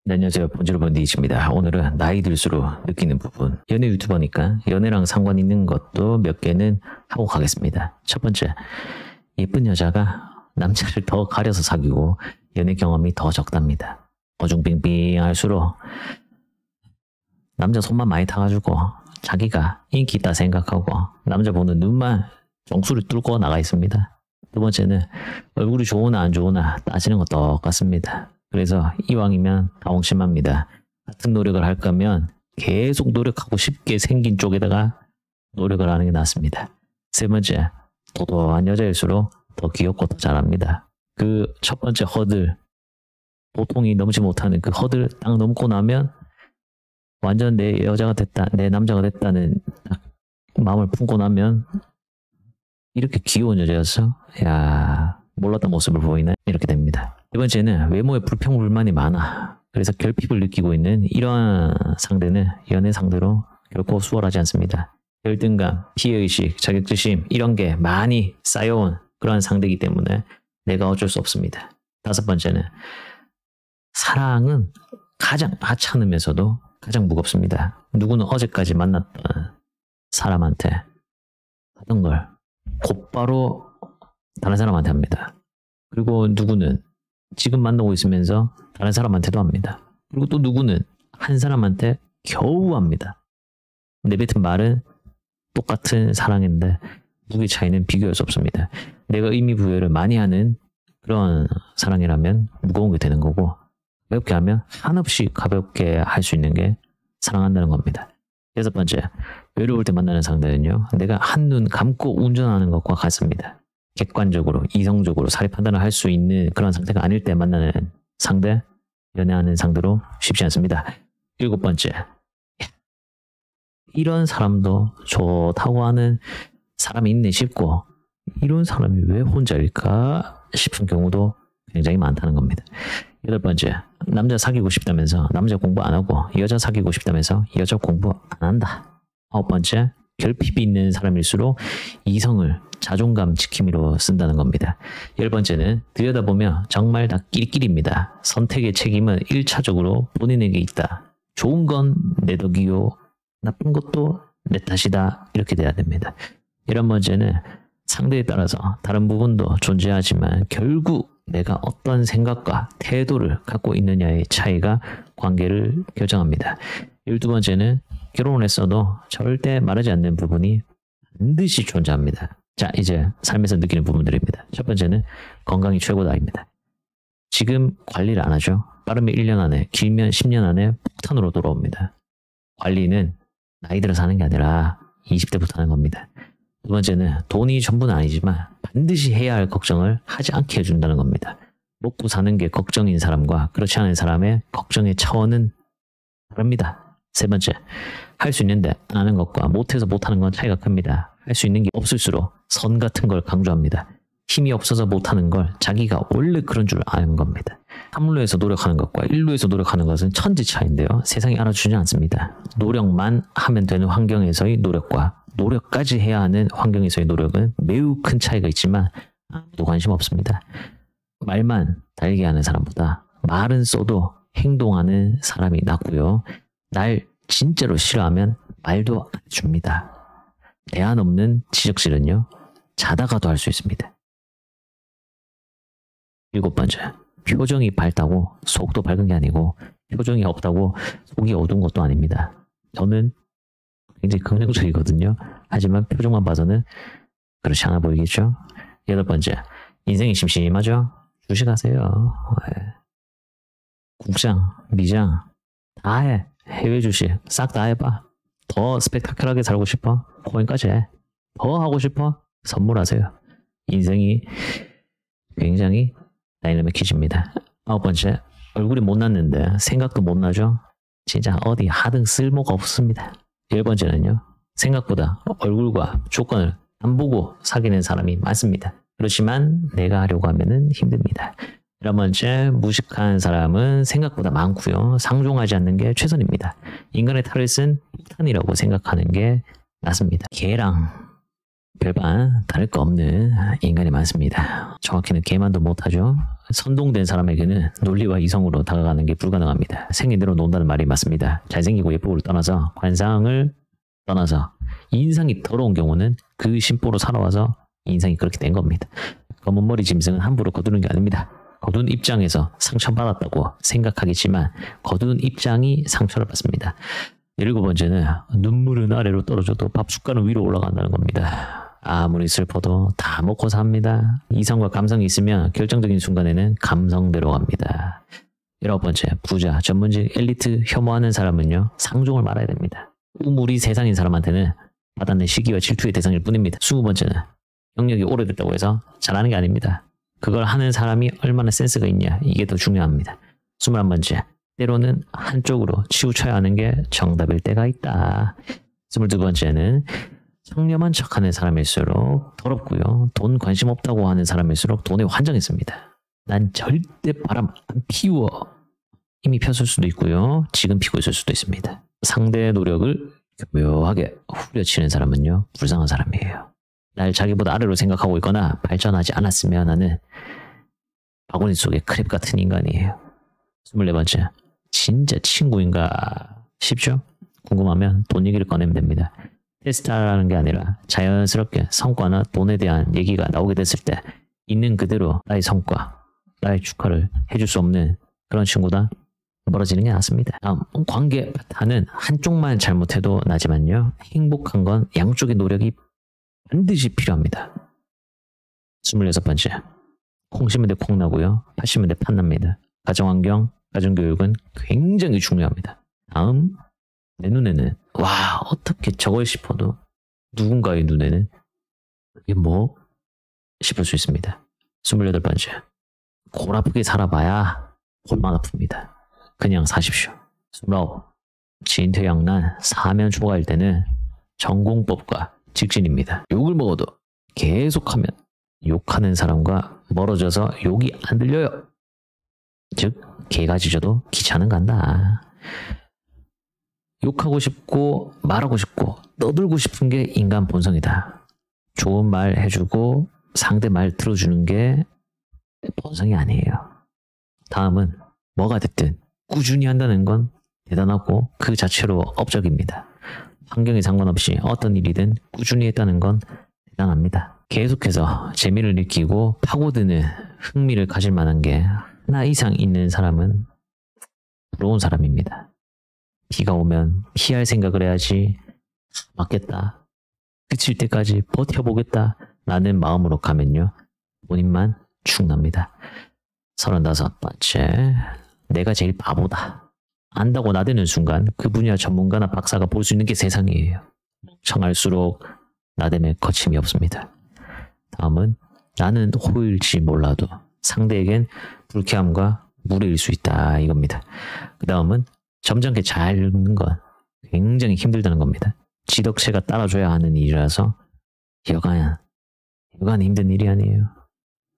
네, 안녕하세요. 본즈로본 니이치입니다. 오늘은 나이 들수록 느끼는 부분. 연애 유튜버니까 연애랑 상관 있는 것도 몇 개는 하고 가겠습니다. 첫 번째, 예쁜 여자가 남자를 더 가려서 사귀고 연애 경험이 더 적답니다. 어중빙빙할수록 남자 손만 많이 타가지고 자기가 인기 있다 생각하고 남자 보는 눈만 정수를 뚫고 나가 있습니다. 두 번째는 얼굴이 좋으나 안 좋으나 따지는 거 똑같습니다. 그래서 이왕이면 다홍심합니다. 같은 노력을 할 거면 계속 노력하고 쉽게 생긴 쪽에다가 노력을 하는 게 낫습니다. 세 번째, 도도한 여자일수록 더 귀엽고 더 잘합니다. 그 첫 번째 허들, 보통이 넘지 못하는 그 허들 딱 넘고 나면 완전 내 여자가 됐다, 내 남자가 됐다는 딱 마음을 품고 나면 이렇게 귀여운 여자였어? 야, 몰랐던 모습을 보이네? 이렇게 됩니다. 세 번째는 외모에 불평불만이 많아. 그래서 결핍을 느끼고 있는 이러한 상대는 연애 상대로 결코 수월하지 않습니다. 열등감, 피해의식, 자격지심 이런 게 많이 쌓여온 그러한 상대이기 때문에 내가 어쩔 수 없습니다. 다섯 번째는 사랑은 가장 하찮으면서도 가장 무겁습니다. 누구는 어제까지 만났던 사람한테 하던 걸 곧바로 다른 사람한테 합니다. 그리고 누구는 지금 만나고 있으면서 다른 사람한테도 합니다. 그리고 또 누구는 한 사람한테 겨우 합니다. 내뱉은 말은 똑같은 사랑인데 무게 차이는 비교할 수 없습니다. 내가 의미 부여를 많이 하는 그런 사랑이라면 무거운 게 되는 거고, 가볍게 하면 한없이 가볍게 할 수 있는 게 사랑한다는 겁니다. 여섯 번째, 외로울 때 만나는 상대는요, 내가 한눈 감고 운전하는 것과 같습니다. 객관적으로, 이성적으로 사리 판단을 할 수 있는 그런 상태가 아닐 때 만나는 상대, 연애하는 상대로 쉽지 않습니다. 일곱 번째, 이런 사람도 좋다고 하는 사람이 있네 싶고, 이런 사람이 왜 혼자일까 싶은 경우도 굉장히 많다는 겁니다. 여덟 번째, 남자 사귀고 싶다면서 남자 공부 안 하고 여자 사귀고 싶다면서 여자 공부 안 한다. 아홉 번째, 결핍이 있는 사람일수록 이성을 자존감 지킴이로 쓴다는 겁니다. 열 번째는 들여다보면 정말 다 끼리끼리입니다. 선택의 책임은 1차적으로 본인에게 있다. 좋은 건 내 덕이요, 나쁜 것도 내 탓이다. 이렇게 돼야 됩니다. 11번째는 상대에 따라서 다른 부분도 존재하지만 결국 내가 어떤 생각과 태도를 갖고 있느냐의 차이가 관계를 결정합니다. 12번째는 결혼을 했어도 절대 말하지 않는 부분이 반드시 존재합니다. 자, 이제 삶에서 느끼는 부분들입니다. 첫 번째는 건강이 최고다입니다. 지금 관리를 안 하죠. 빠르면 1년 안에, 길면 10년 안에 폭탄으로 돌아옵니다. 관리는 나이 들어서 하는 게 아니라 20대부터 하는 겁니다. 두 번째는 돈이 전부는 아니지만 반드시 해야 할 걱정을 하지 않게 해준다는 겁니다. 먹고 사는 게 걱정인 사람과 그렇지 않은 사람의 걱정의 차원은 다릅니다. 세 번째, 할 수 있는데 안 하는 것과 못해서 못하는 건 차이가 큽니다. 할 수 있는 게 없을수록 선 같은 걸 강조합니다. 힘이 없어서 못하는 걸 자기가 원래 그런 줄 아는 겁니다. 3루에서 노력하는 것과 1루에서 노력하는 것은 천지 차이인데요. 세상이 알아주지 않습니다. 노력만 하면 되는 환경에서의 노력과 노력까지 해야 하는 환경에서의 노력은 매우 큰 차이가 있지만 아무도 관심 없습니다. 말만 달게 하는 사람보다 말은 써도 행동하는 사람이 낫고요. 날 진짜로 싫어하면 말도 안 해줍니다. 대안 없는 지적질은요, 자다가도 할 수 있습니다. 일곱 번째, 표정이 밝다고 속도 밝은 게 아니고 표정이 없다고 속이 어두운 것도 아닙니다. 저는 굉장히 긍정적이거든요. 하지만 표정만 봐서는 그렇지 않아 보이겠죠? 여덟 번째, 인생이 심심하죠? 주식하세요. 국장, 미장 다 해. 해외 주식 싹 다 해봐. 더 스펙타클하게 살고 싶어? 코인까지 해. 더 하고 싶어? 선물하세요. 인생이 굉장히 다이내믹해집니다. 아홉 번째, 얼굴이 못났는데 생각도 못 나죠? 진짜 어디 하등 쓸모가 없습니다. 열 번째는요, 생각보다 얼굴과 조건을 안 보고 사귀는 사람이 많습니다. 그렇지만 내가 하려고 하면은 힘듭니다. 11번째, 무식한 사람은 생각보다 많고요. 상종하지 않는 게 최선입니다. 인간의 탈을 쓴 폭탄이라고 생각하는 게 낫습니다. 개랑 별반 다를 거 없는 인간이 많습니다. 정확히는 개만도 못하죠. 선동된 사람에게는 논리와 이성으로 다가가는 게 불가능합니다. 생긴대로 논다는 말이 맞습니다. 잘생기고 예쁘고를 떠나서 관상을 떠나서 인상이 더러운 경우는 그 심보로 살아와서 인상이 그렇게 된 겁니다. 검은 머리 짐승은 함부로 거두는 게 아닙니다. 거둔 입장에서 상처받았다고 생각하겠지만 거둔 입장이 상처를 받습니다. 7번째는 눈물은 아래로 떨어져도 밥 숟갈은 위로 올라간다는 겁니다. 아무리 슬퍼도 다 먹고 삽니다. 이성과 감성이 있으면 결정적인 순간에는 감성대로 갑니다. 19번째, 부자, 전문직, 엘리트 혐오하는 사람은요, 상종을 말아야 됩니다. 우물이 세상인 사람한테는 받아낸 시기와 질투의 대상일 뿐입니다. 20번째는 경력이 오래됐다고 해서 잘하는 게 아닙니다. 그걸 하는 사람이 얼마나 센스가 있냐, 이게 더 중요합니다. 21번째, 때로는 한쪽으로 치우쳐야 하는 게 정답일 때가 있다. 22번째는 청렴한 척하는 사람일수록 더럽고요. 돈 관심 없다고 하는 사람일수록 돈에 환장했습니다. 난 절대 바람 안 피워. 이미 폈을 수도 있고요. 지금 피고 있을 수도 있습니다. 상대의 노력을 교묘하게 후려치는 사람은요, 불쌍한 사람이에요. 날 자기보다 아래로 생각하고 있거나 발전하지 않았으면 하는 바구니 속의 크랩 같은 인간이에요. 24번째, 진짜 친구인가 싶죠? 궁금하면 돈 얘기를 꺼내면 됩니다. 테스트하라는 게 아니라 자연스럽게 성과나 돈에 대한 얘기가 나오게 됐을 때 있는 그대로 나의 성과, 나의 축하를 해줄 수 없는 그런 친구다 멀어지는 게 낫습니다. 다음, 관계 파탄은 한쪽만 잘못해도 나지만요, 행복한 건 양쪽의 노력이 반드시 필요합니다. 26번째, 콩 심은 데 콩 나고요, 팥 심은 데 팥 납니다. 가정환경, 가정교육은 굉장히 중요합니다. 다음, 내 눈에는 와, 어떻게 저걸 싶어도 누군가의 눈에는 이게 뭐? 싶을 수 있습니다. 28번째, 골 아프게 살아봐야 골만 아픕니다. 그냥 사십시오. 29, 진퇴양난, 사면초가일 때는 전공법과 직진입니다. 욕을 먹어도 계속하면 욕하는 사람과 멀어져서 욕이 안 들려요. 즉, 개가 짖어도 기차는 간다. 욕하고 싶고 말하고 싶고 떠들고 싶은 게 인간 본성이다. 좋은 말 해주고 상대 말 들어주는 게 본성이 아니에요. 다음은 뭐가 됐든 꾸준히 한다는 건 대단하고 그 자체로 업적입니다. 환경에 상관없이 어떤 일이든 꾸준히 했다는 건 대단합니다. 계속해서 재미를 느끼고 파고드는 흥미를 가질 만한 게 하나 이상 있는 사람은 부러운 사람입니다. 비가 오면 피할 생각을 해야지 맞겠다, 그칠 때까지 버텨보겠다 라는 마음으로 가면요, 본인만 축납니다. 35번째, 내가 제일 바보다. 안다고 나대는 순간 그 분야 전문가나 박사가 볼 수 있는 게 세상이에요. 멍청할수록 나댐에 거침이 없습니다. 다음은 나는 호일지 몰라도 상대에겐 불쾌함과 무례일 수 있다, 이겁니다. 그 다음은 점잖게 잘 읽는 건 굉장히 힘들다는 겁니다. 지덕체가 따라줘야 하는 일이라서 여간 힘든 일이 아니에요.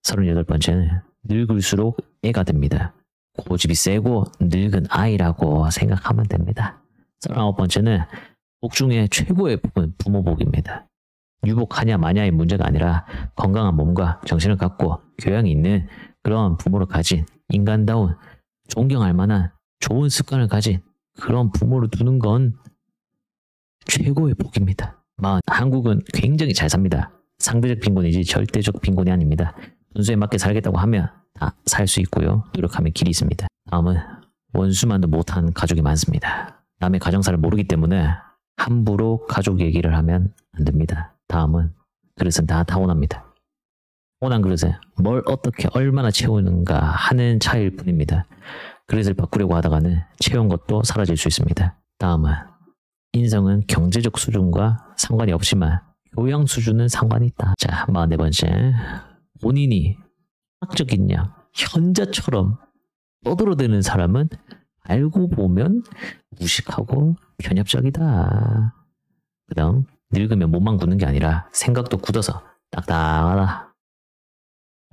38번째는 늙을수록 애가 됩니다. 고집이 세고 늙은 아이라고 생각하면 됩니다. 39번째는 복 중에 최고의 복은 부모복입니다. 유복하냐 마냐의 문제가 아니라 건강한 몸과 정신을 갖고 교양이 있는 그런 부모를 가진 인간다운 존경할 만한 좋은 습관을 가진 그런 부모를 두는 건 최고의 복입니다. 한국은 굉장히 잘 삽니다. 상대적 빈곤이지 절대적 빈곤이 아닙니다. 분수에 맞게 살겠다고 하면 다 살 수 있고요. 노력하면 길이 있습니다. 다음은 원수만도 못한 가족이 많습니다. 남의 가정사를 모르기 때문에 함부로 가족 얘기를 하면 안 됩니다. 다음은 그릇은 다 타고납니다. 타고난 그릇에 뭘 어떻게 얼마나 채우는가 하는 차이일 뿐입니다. 그릇을 바꾸려고 하다가는 채운 것도 사라질 수 있습니다. 다음은 인성은 경제적 수준과 상관이 없지만 교양 수준은 상관이 있다. 자, 44번째, 본인이 학적인 양 현자처럼 떠들어대는 사람은 알고 보면 무식하고 편협적이다. 그 다음, 늙으면 몸만 굳는 게 아니라 생각도 굳어서 딱딱하다.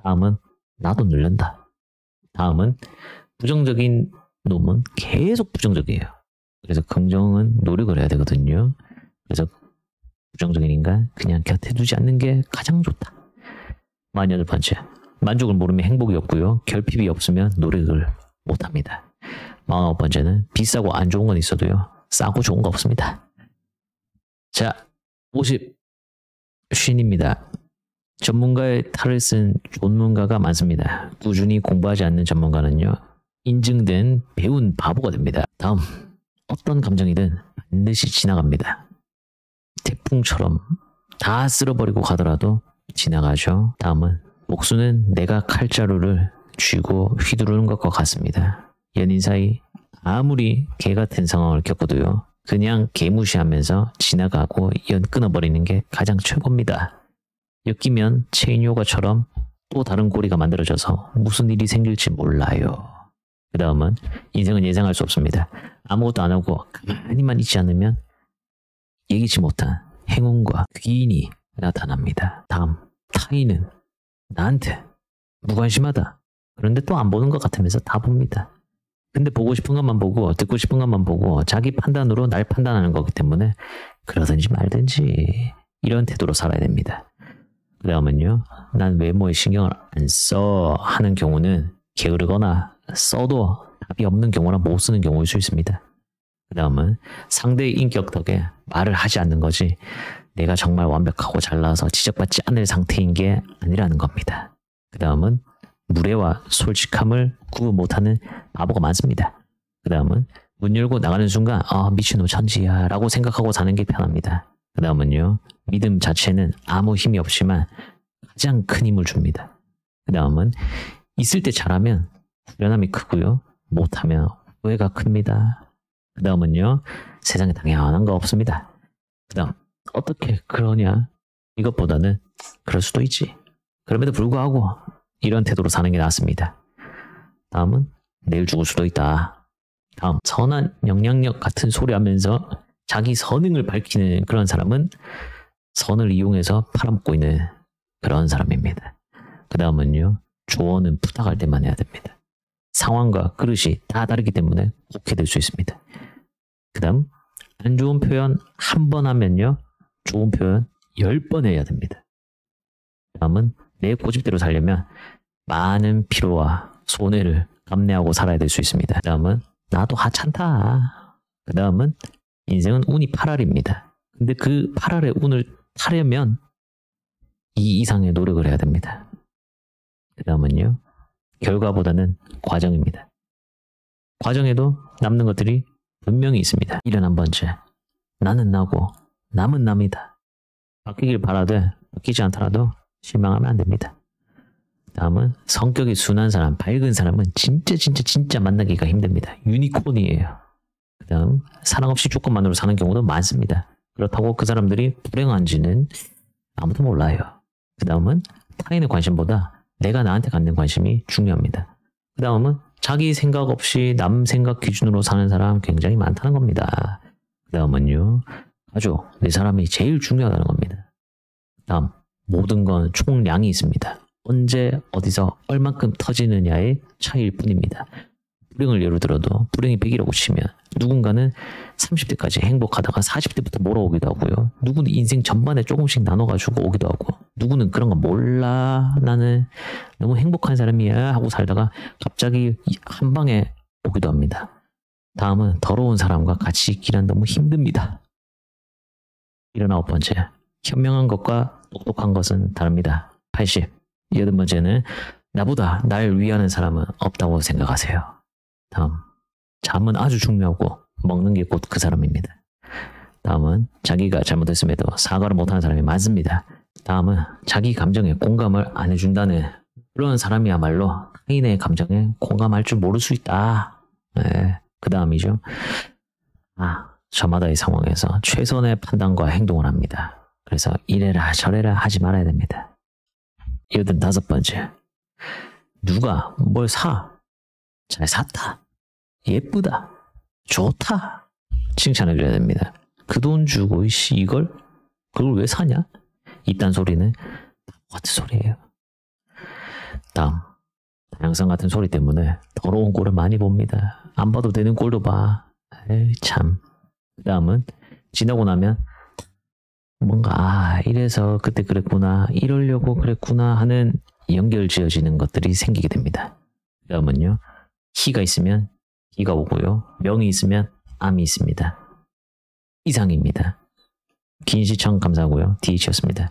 다음은 나도 늙는다. 다음은 부정적인 놈은 계속 부정적이에요. 그래서 긍정은 노력을 해야 되거든요. 그래서 부정적인 인간 그냥 곁에 두지 않는 게 가장 좋다. 48번째, 만족을 모르면 행복이 없고요. 결핍이 없으면 노력을 못합니다. 49번째는 비싸고 안 좋은 건 있어도요. 싸고 좋은 거 없습니다. 자, 50쉰입니다. 전문가의 탈을 쓴 존문가가 많습니다. 꾸준히 공부하지 않는 전문가는요. 인증된 배운 바보가 됩니다. 다음, 어떤 감정이든 반드시 지나갑니다. 태풍처럼 다 쓸어버리고 가더라도 지나가죠. 다음은 복수는 내가 칼자루를 쥐고 휘두르는 것과 같습니다. 연인 사이 아무리 개 같은 상황을 겪어도요. 그냥 개무시하면서 지나가고 연 끊어버리는 게 가장 최고입니다. 엮이면 체인 요가처럼 또 다른 고리가 만들어져서 무슨 일이 생길지 몰라요. 그 다음은 인생은 예상할 수 없습니다. 아무것도 안 하고 가만히만 있지 않으면 예기치 못한 행운과 귀인이 나타납니다. 다음, 타인은 나한테 무관심하다. 그런데 또 안 보는 것 같으면서 다 봅니다. 근데 보고 싶은 것만 보고 듣고 싶은 것만 보고 자기 판단으로 날 판단하는 거기 때문에 그러든지 말든지 이런 태도로 살아야 됩니다. 그 다음은요. 난 외모에 신경을 안 써 하는 경우는 게으르거나 써도 답이 없는 경우나 못 쓰는 경우일 수 있습니다. 그 다음은 상대의 인격 덕에 말을 하지 않는 거지 내가 정말 완벽하고 잘나서 지적받지 않을 상태인 게 아니라는 겁니다. 그 다음은 무례와 솔직함을 구분 못하는 바보가 많습니다. 그 다음은 문 열고 나가는 순간 미친놈 천지야 라고 생각하고 사는 게 편합니다. 그 다음은요. 믿음 자체는 아무 힘이 없지만 가장 큰 힘을 줍니다. 그 다음은 있을 때 잘하면 후련함이 크고요. 못하면 후회가 큽니다. 그 다음은요. 세상에 당연한 거 없습니다. 그 다음 어떻게 그러냐 이것보다는 그럴 수도 있지. 그럼에도 불구하고 이런 태도로 사는 게 낫습니다. 다음은 내일 죽을 수도 있다. 다음 선한 영향력 같은 소리 하면서 자기 선행을 밝히는 그런 사람은 선을 이용해서 팔아먹고 있는 그런 사람입니다. 그 다음은요. 조언은 부탁할 때만 해야 됩니다. 상황과 그릇이 다 다르기 때문에 곡해될 수 있습니다. 그 다음 안 좋은 표현 한 번 하면요. 좋은 표현 10번 해야 됩니다. 다음은 내 고집대로 살려면 많은 피로와 손해를 감내하고 살아야 될 수 있습니다. 그 다음은 나도 하찮다. 그 다음은 인생은 운이 8알입니다. 근데 그 8알의 운을 타려면 이 이상의 노력을 해야 됩니다. 그 다음은요. 결과보다는 과정입니다. 과정에도 남는 것들이 분명히 있습니다. 71번째. 나는 나고 남은 남이다. 바뀌길 바라되 바뀌지 않더라도 실망하면 안 됩니다. 다음은 성격이 순한 사람, 밝은 사람은 진짜 만나기가 힘듭니다. 유니콘이에요. 그 다음 사랑 없이 조건만으로 사는 경우도 많습니다. 그렇다고 그 사람들이 불행한지는 아무도 몰라요. 그 다음은 타인의 관심보다 내가 나한테 갖는 관심이 중요합니다. 그 다음은 자기 생각 없이 남 생각 기준으로 사는 사람 굉장히 많다는 겁니다. 그 다음은요. 가족, 내 사람이 제일 중요하다는 겁니다. 다음, 모든 건 총량이 있습니다. 언제 어디서 얼만큼 터지느냐의 차이일 뿐입니다. 불행을 예로 들어도 불행이 100이라고 치면 누군가는 30대까지 행복하다가 40대부터 몰아오기도 하고요. 누구는 인생 전반에 조금씩 나눠가지고 오기도 하고 누구는 그런 거 몰라 나는 너무 행복한 사람이야 하고 살다가 갑자기 한 방에 오기도 합니다. 다음은 더러운 사람과 같이 있기란 너무 힘듭니다. 79번째, 현명한 것과 똑똑한 것은 다릅니다. 80번째는 나보다 날 위하는 사람은 없다고 생각하세요. 다음, 잠은 아주 중요하고 먹는 게 곧 그 사람입니다. 다음은 자기가 잘못했음에도 사과를 못하는 사람이 많습니다. 다음은 자기 감정에 공감을 안 해준다는 그런 사람이야말로 타인의 감정에 공감할 줄 모를 수 있다. 네, 그 다음이죠. 저마다의 상황에서 최선의 판단과 행동을 합니다. 그래서 이래라 저래라 하지 말아야 됩니다. 85번째, 누가 뭘 사? 잘 샀다. 예쁘다. 좋다. 칭찬해줘야 됩니다. 그 돈 주고 그걸 왜 사냐? 이딴 소리는 같은 소리예요. 다음, 다양성 같은 소리 때문에 더러운 꼴을 많이 봅니다. 안 봐도 되는 꼴도 봐. 에이 참. 그 다음은 지나고 나면 뭔가 이래서 그때 그랬구나 이러려고 그랬구나 하는 연결 지어지는 것들이 생기게 됩니다. 그 다음은요. 희가 있으면 기가 오고요. 명이 있으면 암이 있습니다. 이상입니다. 긴 시청 감사하고요. DH였습니다.